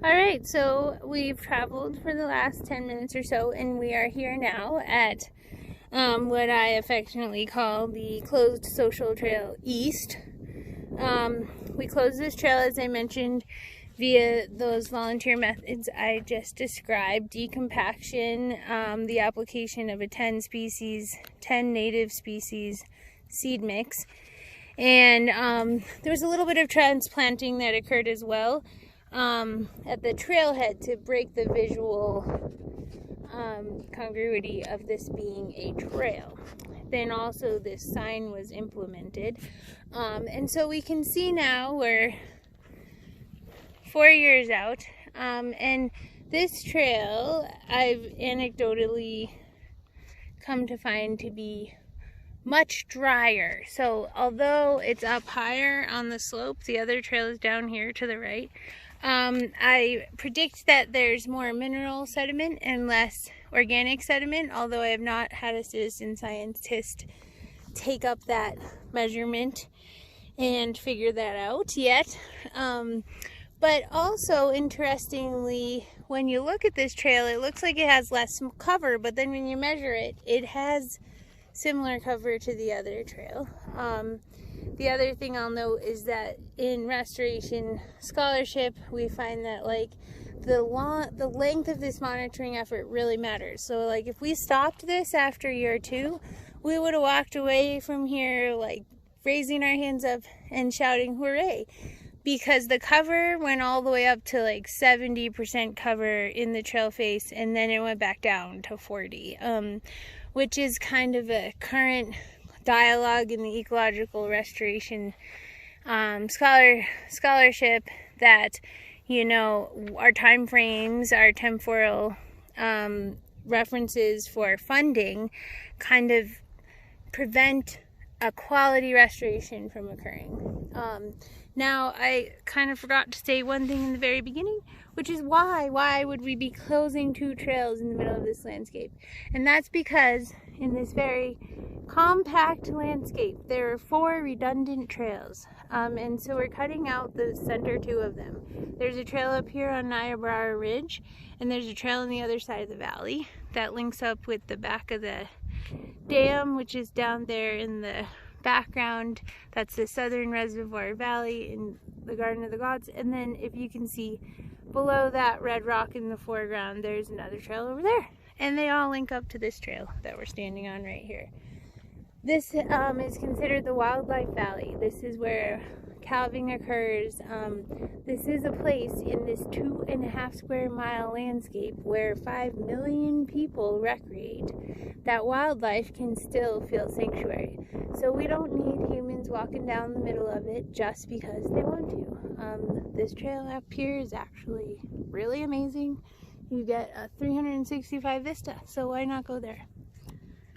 Alright, so we've traveled for the last 10 minutes or so, and we are here now at what I affectionately call the Closed Social Trail East. We closed this trail, as I mentioned, via those volunteer methods I just described: decompaction, the application of a 10 native species seed mix, and there was a little bit of transplanting that occurred as well at the trailhead to break the visual congruity of this being a trail. Then also this sign was implemented, and so we can see now we're 4 years out, and this trail I've anecdotally come to find to be much drier. So although it's up higher on the slope, the other trail is down here to the right. I predict that there's more mineral sediment and less organic sediment, although I have not had a citizen scientist take up that measurement and figure that out yet. But also, interestingly, when you look at this trail, it looks like it has less cover, but then when you measure it, it has similar cover to the other trail. The other thing I'll note is that in restoration scholarship, we find that the length of this monitoring effort really matters. So if we stopped this after year 2, we would have walked away from here raising our hands up and shouting hooray, because the cover went all the way up to 70% cover in the trail face, and then it went back down to 40, which is kind of a current dialogue in the ecological restoration scholarship, that our time frames, our temporal references for funding kind of prevent a quality restoration from occurring. Now, I kind of forgot to say one thing in the very beginning, which is why would we be closing 2 trails in the middle of this landscape? And that's because in this very compact landscape, there are 4 redundant trails, and so we're cutting out the center 2 of them. There's a trail up here on Niobrara Ridge, and there's a trail on the other side of the valley that links up with the back of the dam, which is down there in the background. That's the Southern Reservoir Valley in the Garden of the Gods. And then if you can see below that red rock in the foreground, there's another trail over there, and they all link up to this trail that we're standing on right here. This is considered the Wildlife Valley. This is where calving occurs. This is a place in this 2.5 square mile landscape where 5 million people recreate, that wildlife can still feel sanctuary. So we don't need humans walking down the middle of it just because they want to. This trail up here is actually really amazing. You get a 365 vista, so why not go there?